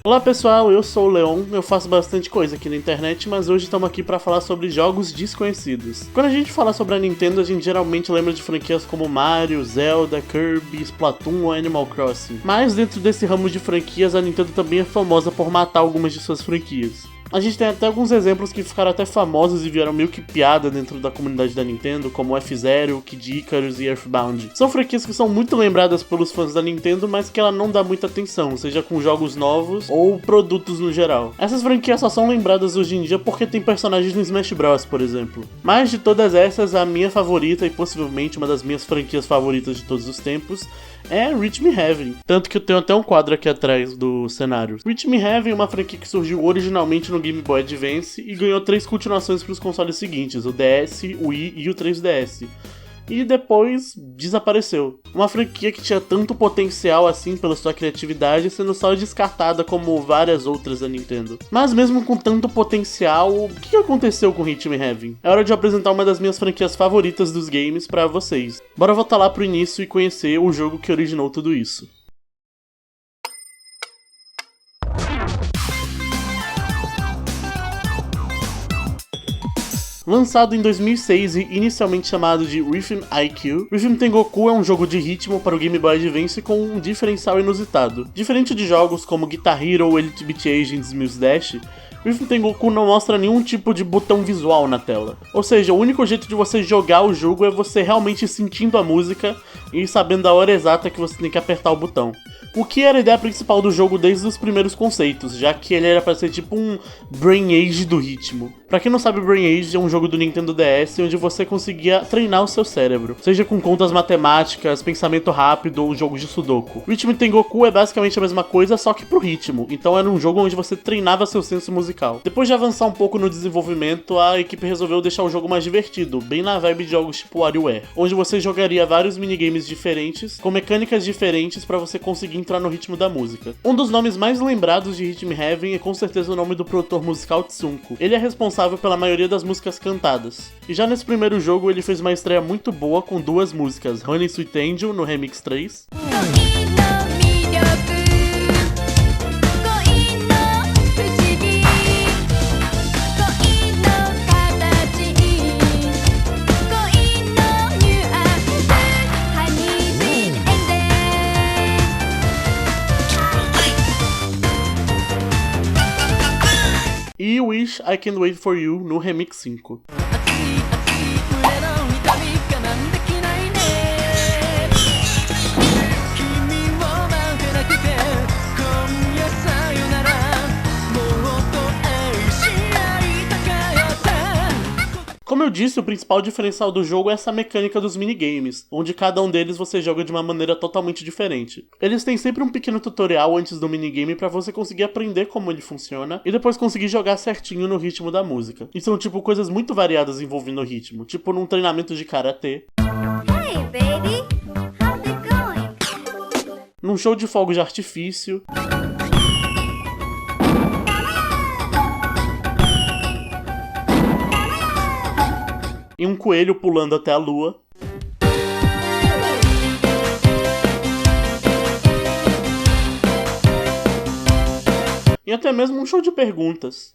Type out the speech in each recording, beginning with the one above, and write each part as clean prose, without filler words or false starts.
Olá pessoal, eu sou o Leon, eu faço bastante coisa aqui na internet, mas hoje estamos aqui para falar sobre jogos desconhecidos. Quando a gente fala sobre a Nintendo, a gente geralmente lembra de franquias como Mario, Zelda, Kirby, Splatoon ou Animal Crossing. Mas dentro desse ramo de franquias, a Nintendo também é famosa por matar algumas de suas franquias. A gente tem até alguns exemplos que ficaram até famosos e vieram meio que piada dentro da comunidade da Nintendo, como F-Zero, Kid Icarus e Earthbound. São franquias que são muito lembradas pelos fãs da Nintendo, mas que ela não dá muita atenção, seja com jogos novos ou produtos no geral. Essas franquias só são lembradas hoje em dia porque tem personagens no Smash Bros, por exemplo. Mas de todas essas, a minha favorita e possivelmente uma das minhas franquias favoritas de todos os tempos é Reach Me Heaven. Tanto que eu tenho até um quadro aqui atrás do cenário. Reach Me Heaven é uma franquia que surgiu originalmente no Game Boy Advance e ganhou 3 continuações para os consoles seguintes, o DS, o Wii e o 3DS. E depois desapareceu. Uma franquia que tinha tanto potencial assim pela sua criatividade, sendo só descartada como várias outras da Nintendo. Mas mesmo com tanto potencial, o que aconteceu com Reach Me Heaven? É hora de apresentar uma das minhas franquias favoritas dos games pra vocês. Bora voltar lá pro início e conhecer o jogo que originou tudo isso. Lançado em 2006 e inicialmente chamado de Rhythm IQ, Rhythm Tengoku é um jogo de ritmo para o Game Boy Advance com um diferencial inusitado. Diferente de jogos como Guitar Hero ou Elite Beat Agents Muse Dash, Rhythm Tengoku não mostra nenhum tipo de botão visual na tela. Ou seja, o único jeito de você jogar o jogo é você realmente sentindo a música e sabendo a hora exata que você tem que apertar o botão. O que era a ideia principal do jogo desde os primeiros conceitos, já que ele era para ser tipo um Brain Age do ritmo. Pra quem não sabe, Brain Age é um jogo do Nintendo DS onde você conseguia treinar o seu cérebro, seja com contas matemáticas, pensamento rápido ou jogos de Sudoku. Rhythm Tengoku é basicamente a mesma coisa, só que pro ritmo, então era um jogo onde você treinava seu senso musical. Depois de avançar um pouco no desenvolvimento, a equipe resolveu deixar o jogo mais divertido, bem na vibe de jogos tipo WarioWare, onde você jogaria vários minigames diferentes, com mecânicas diferentes pra você conseguir entrar no ritmo da música. Um dos nomes mais lembrados de Reach Me Heaven é com certeza o nome do produtor musical Tsunko. Ele é responsável pela maioria das músicas cantadas. E já nesse primeiro jogo ele fez uma estreia muito boa com 2 músicas, Honey Sweet Angel no Remix 3 e Wish I Can Wait For You no Remix 5. Como eu disse, o principal diferencial do jogo é essa mecânica dos minigames, onde cada um deles você joga de uma maneira totalmente diferente. Eles têm sempre um pequeno tutorial antes do minigame pra você conseguir aprender como ele funciona e depois conseguir jogar certinho no ritmo da música. E são tipo coisas muito variadas envolvendo o ritmo, tipo num treinamento de karatê, Hey baby, how's it going? num show de fogos de artifício, e um coelho pulando até a lua. E até mesmo um show de perguntas.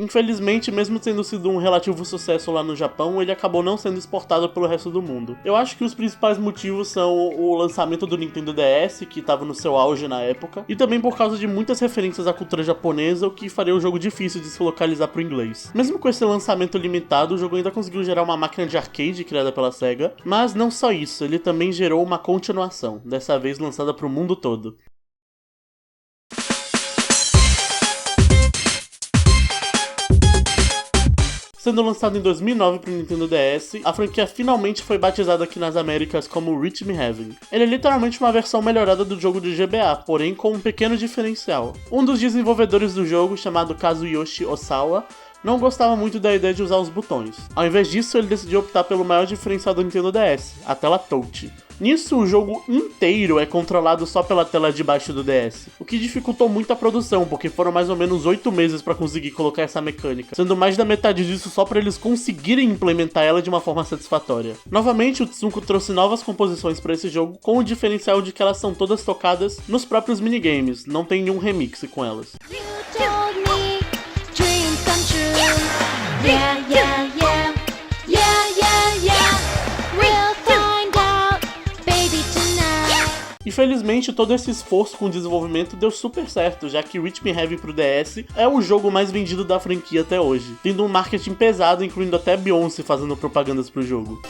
Infelizmente, mesmo tendo sido um relativo sucesso lá no Japão, ele acabou não sendo exportado pelo resto do mundo. Eu acho que os principais motivos são o lançamento do Nintendo DS, que estava no seu auge na época, e também por causa de muitas referências à cultura japonesa, o que faria o jogo difícil de se localizar para o inglês. Mesmo com esse lançamento limitado, o jogo ainda conseguiu gerar uma máquina de arcade criada pela Sega, mas não só isso, ele também gerou uma continuação, dessa vez lançada para o mundo todo. Sendo lançado em 2009 para o Nintendo DS, a franquia finalmente foi batizada aqui nas Américas como Reach Me Heaven. Ele é literalmente uma versão melhorada do jogo de GBA, porém com um pequeno diferencial. Um dos desenvolvedores do jogo, chamado Kazuyoshi Osawa, não gostava muito da ideia de usar os botões. Ao invés disso, ele decidiu optar pelo maior diferencial do Nintendo DS, a tela Touch, Nisso, o jogo inteiro é controlado só pela tela de baixo do DS, o que dificultou muito a produção, porque foram mais ou menos 8 meses pra conseguir colocar essa mecânica, sendo mais da metade disso só pra eles conseguirem implementar ela de uma forma satisfatória. Novamente, o Tsunko trouxe novas composições pra esse jogo, com o diferencial de que elas são todas tocadas nos próprios minigames, não tem nenhum remix com elas. You told me dreams come true. Yeah, yeah, yeah. Yeah, yeah, yeah. We'll find out, baby, tonight. Infelizmente, todo esse esforço com o desenvolvimento deu super certo, já que Rhythm Heavy pro DS é o jogo mais vendido da franquia até hoje, tendo um marketing pesado, incluindo até Beyoncé fazendo propagandas pro jogo.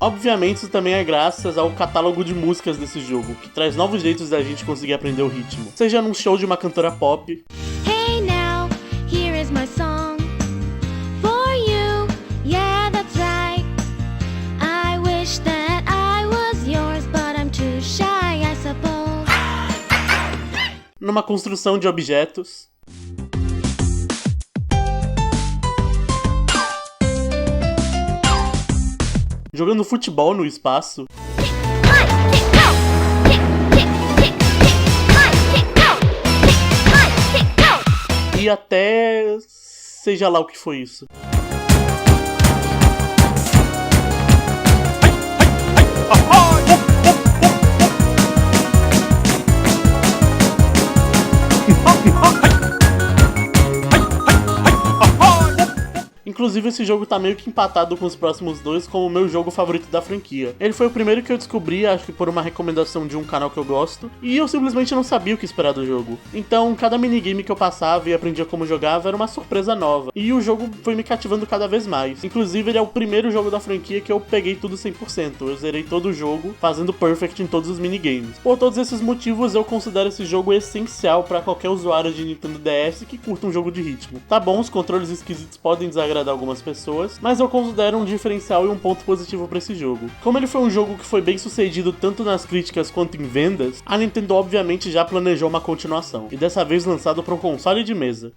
Obviamente, isso também é graças ao catálogo de músicas desse jogo, que traz novos jeitos da gente conseguir aprender o ritmo. Seja num show de uma cantora pop, Hey now, here is my song for you. Yeah, that's right. I wish that I was yours, but I'm too shy, I suppose. numa construção de objetos, jogando futebol no espaço, e até seja lá o que foi isso. Inclusive, esse jogo tá meio que empatado com os próximos dois como o meu jogo favorito da franquia. Ele foi o primeiro que eu descobri, acho que por uma recomendação de um canal que eu gosto, e eu simplesmente não sabia o que esperar do jogo. Então, cada minigame que eu passava e aprendia como jogava era uma surpresa nova, e o jogo foi me cativando cada vez mais. Inclusive, ele é o primeiro jogo da franquia que eu peguei tudo 100%. Eu zerei todo o jogo, fazendo perfect em todos os minigames. Por todos esses motivos, eu considero esse jogo essencial pra qualquer usuário de Nintendo DS que curta um jogo de ritmo. Tá bom, os controles esquisitos podem desagradar algumas pessoas, mas eu considero um diferencial e um ponto positivo pra esse jogo. Como ele foi um jogo que foi bem sucedido tanto nas críticas quanto em vendas, a Nintendo obviamente já planejou uma continuação, e dessa vez lançado para um console de mesa.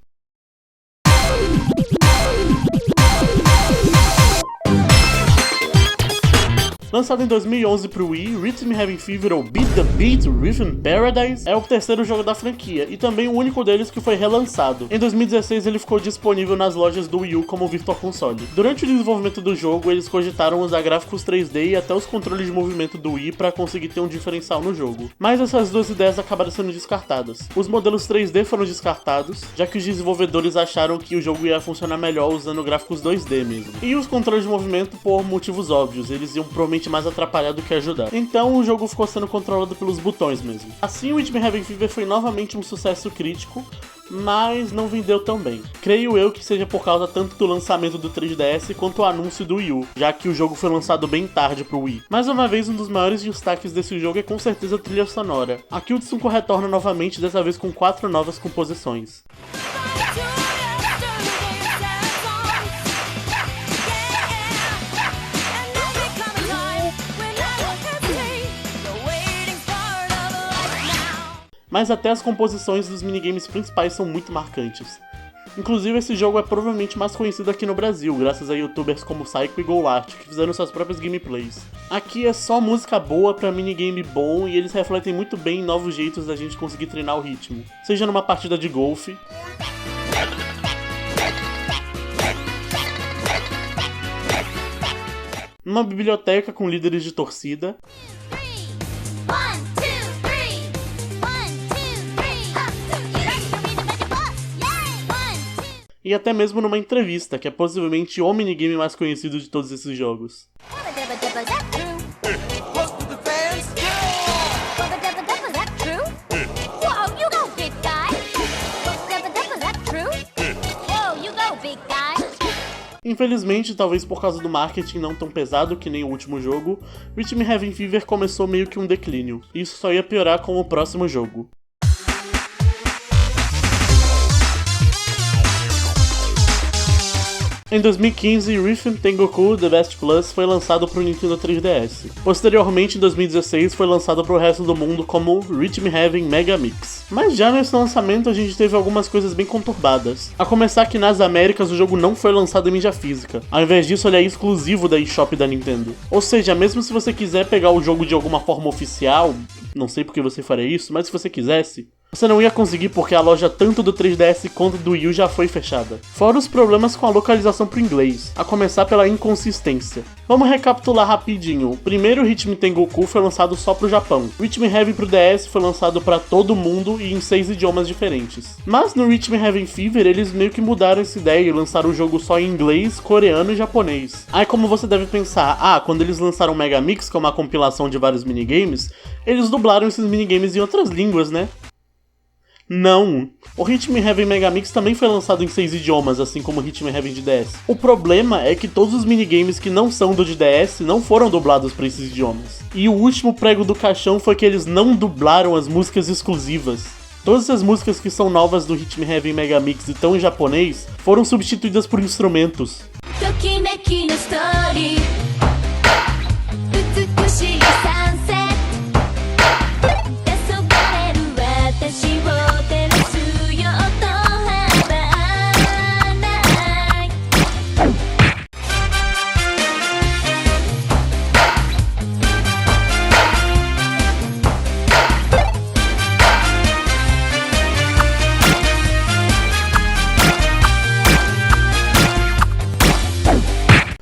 Lançado em 2011 pro Wii, Rhythm Heaven Fever ou Beat the Beat Rhythm Paradise é o terceiro jogo da franquia e também o único deles que foi relançado. Em 2016 ele ficou disponível nas lojas do Wii U como Virtual Console. Durante o desenvolvimento do jogo, eles cogitaram usar gráficos 3D e até os controles de movimento do Wii para conseguir ter um diferencial no jogo. Mas essas duas ideias acabaram sendo descartadas. Os modelos 3D foram descartados, já que os desenvolvedores acharam que o jogo ia funcionar melhor usando gráficos 2D mesmo. E os controles de movimento por motivos óbvios, eles iam provavelmente mais atrapalhar do que ajudar. Então o jogo ficou sendo controlado pelos botões mesmo. Assim, o Rhythm Heaven Fever foi novamente um sucesso crítico, mas não vendeu tão bem. Creio eu que seja por causa tanto do lançamento do 3DS quanto o anúncio do Wii U, já que o jogo foi lançado bem tarde pro Wii. Mais uma vez, um dos maiores destaques desse jogo é com certeza a trilha sonora. Aqui o Tsunko retorna novamente, dessa vez com 4 novas composições. Mas até as composições dos minigames principais são muito marcantes. Inclusive, esse jogo é provavelmente mais conhecido aqui no Brasil, graças a youtubers como Psycho e Golart, que fizeram suas próprias gameplays. Aqui é só música boa pra minigame bom e eles refletem muito bem novos jeitos da gente conseguir treinar o ritmo. Seja numa partida de golfe, numa biblioteca com líderes de torcida, e até mesmo numa entrevista, que é possivelmente o minigame mais conhecido de todos esses jogos. Infelizmente, talvez por causa do marketing não tão pesado que nem o último jogo, Rhythm Heaven Fever começou meio que um declínio. Isso só ia piorar com o próximo jogo. Em 2015, Rhythm Tengoku The Best Plus foi lançado para o Nintendo 3DS. Posteriormente, em 2016, foi lançado para o resto do mundo como Rhythm Heaven Mega Mix. Mas já nesse lançamento a gente teve algumas coisas bem conturbadas. A começar que nas Américas o jogo não foi lançado em mídia física. Ao invés disso, ele é exclusivo da eShop da Nintendo. Ou seja, mesmo se você quiser pegar o jogo de alguma forma oficial, não sei porque você faria isso, mas se você quisesse, você não ia conseguir porque a loja tanto do 3DS quanto do Wii U já foi fechada. Fora os problemas com a localização pro inglês, a começar pela inconsistência. Vamos recapitular rapidinho. O primeiro Rhythm Tengoku foi lançado só pro Japão. Rhythm Heaven pro DS foi lançado pra todo mundo e em 6 idiomas diferentes. Mas no Rhythm Heaven Fever eles meio que mudaram essa ideia e lançaram o jogo só em inglês, coreano e japonês. Aí como você deve pensar, quando eles lançaram o Mega Mix, que é uma compilação de vários minigames, eles dublaram esses minigames em outras línguas, né? Não! O Rhythm Heaven Mega Mix também foi lançado em 6 idiomas, assim como o Rhythm Heaven de DS. O problema é que todos os minigames que não são do de DS não foram dublados para esses idiomas. E o último prego do caixão foi que eles não dublaram as músicas exclusivas. Todas as músicas que são novas do Rhythm Heaven Mega Mix e estão em japonês foram substituídas por instrumentos.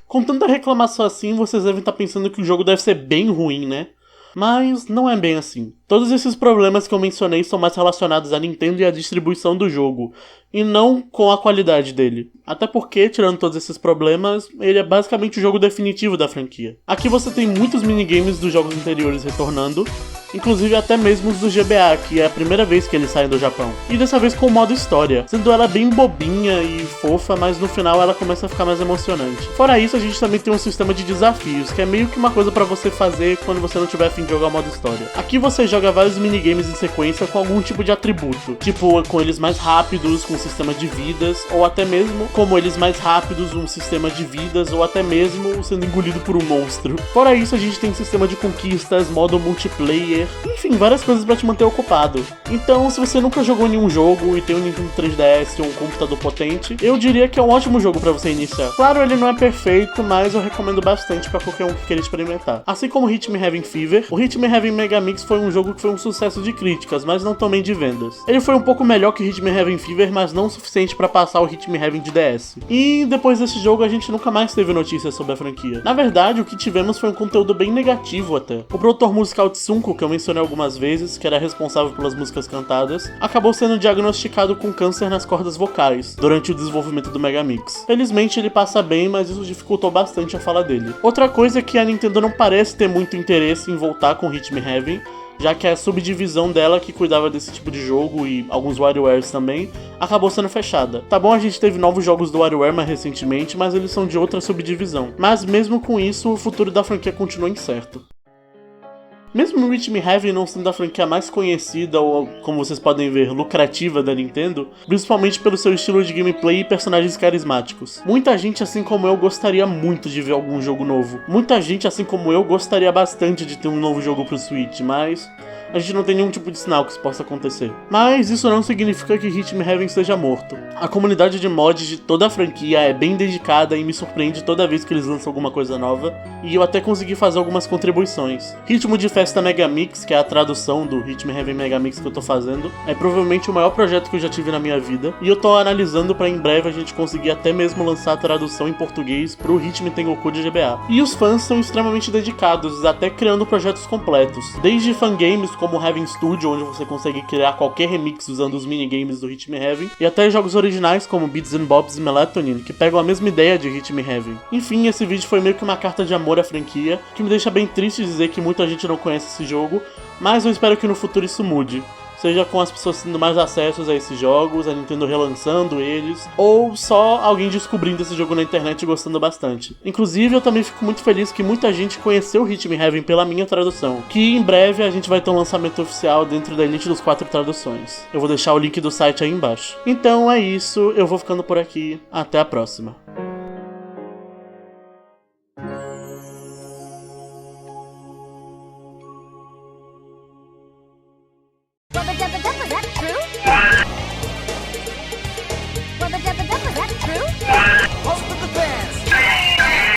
Com tanta reclamação assim, vocês devem estar pensando que o jogo deve ser bem ruim, né? Mas não é bem assim. Todos esses problemas que eu mencionei são mais relacionados à Nintendo e à distribuição do jogo, e não com a qualidade dele. Até porque, tirando todos esses problemas, ele é basicamente o jogo definitivo da franquia. Aqui você tem muitos minigames dos jogos anteriores retornando, inclusive até mesmo os do GBA, que é a primeira vez que eles saem do Japão. E dessa vez com o modo história, sendo ela bem bobinha e fofa, mas no final ela começa a ficar mais emocionante. Fora isso, a gente também tem um sistema de desafios, que é meio que uma coisa pra você fazer quando você não tiver a fim de jogar o modo história. Aqui você joga vários minigames em sequência com algum tipo de atributo, tipo com eles mais rápidos, com um sistema de vidas, ou até mesmo como eles mais rápidos, um sistema de vidas, ou até mesmo sendo engolido por um monstro. Fora isso, a gente tem sistema de conquistas, modo multiplayer, enfim, várias coisas pra te manter ocupado. Então, se você nunca jogou nenhum jogo e tem um Nintendo 3DS ou um computador potente, eu diria que é um ótimo jogo pra você iniciar. Claro, ele não é perfeito, mas eu recomendo bastante pra qualquer um que queira experimentar. Assim como o Rhythm Heaven Fever, o Rhythm Heaven Mega Mix foi um jogo que foi um sucesso de críticas, mas não também de vendas. Ele foi um pouco melhor que o Rhythm Heaven Fever, mas não o suficiente pra passar o Rhythm Heaven de DS. E depois desse jogo a gente nunca mais teve notícias sobre a franquia. Na verdade, o que tivemos foi um conteúdo bem negativo até. O produtor musical Tsunko, que eu mencionei algumas vezes, que era responsável pelas músicas cantadas, acabou sendo diagnosticado com câncer nas cordas vocais durante o desenvolvimento do Mega Mix. Felizmente ele passa bem, mas isso dificultou bastante a fala dele. Outra coisa é que a Nintendo não parece ter muito interesse em voltar com Rhythm Heaven, já que a subdivisão dela que cuidava desse tipo de jogo e alguns WarioWares também, acabou sendo fechada. Tá bom, a gente teve novos jogos do WarioWare mais recentemente, mas eles são de outra subdivisão. Mas mesmo com isso, o futuro da franquia continua incerto. Mesmo Rhythm Heaven não sendo a franquia mais conhecida ou, como vocês podem ver, lucrativa da Nintendo, principalmente pelo seu estilo de gameplay e personagens carismáticos. Muita gente, assim como eu, gostaria muito de ver algum jogo novo. Muita gente, assim como eu, gostaria bastante de ter um novo jogo pro Switch, mas a gente não tem nenhum tipo de sinal que isso possa acontecer. Mas isso não significa que Rhythm Heaven esteja morto. A comunidade de mods de toda a franquia é bem dedicada e me surpreende toda vez que eles lançam alguma coisa nova, e eu até consegui fazer algumas contribuições. Ritmo de Festa Mega Mix, que é a tradução do Rhythm Heaven Mega Mix que eu tô fazendo, é provavelmente o maior projeto que eu já tive na minha vida, e eu tô analisando pra em breve a gente conseguir até mesmo lançar a tradução em português pro Rhythm Tengoku de GBA. E os fãs são extremamente dedicados, até criando projetos completos, desde fangames como Heaven Studio, onde você consegue criar qualquer remix usando os minigames do Rhythm Heaven, e até jogos originais como Beats and Bobs e Melatonin, que pegam a mesma ideia de Rhythm Heaven. Enfim, esse vídeo foi meio que uma carta de amor à franquia, que me deixa bem triste dizer que muita gente não conhece esse jogo, mas eu espero que no futuro isso mude. Seja com as pessoas tendo mais acessos a esses jogos, a Nintendo relançando eles, ou só alguém descobrindo esse jogo na internet e gostando bastante. Inclusive, eu também fico muito feliz que muita gente conheceu Rhythm Heaven pela minha tradução, que em breve a gente vai ter um lançamento oficial dentro da elite dos 4 traduções. Eu vou deixar o link do site aí embaixo. Então é isso, eu vou ficando por aqui, até a próxima.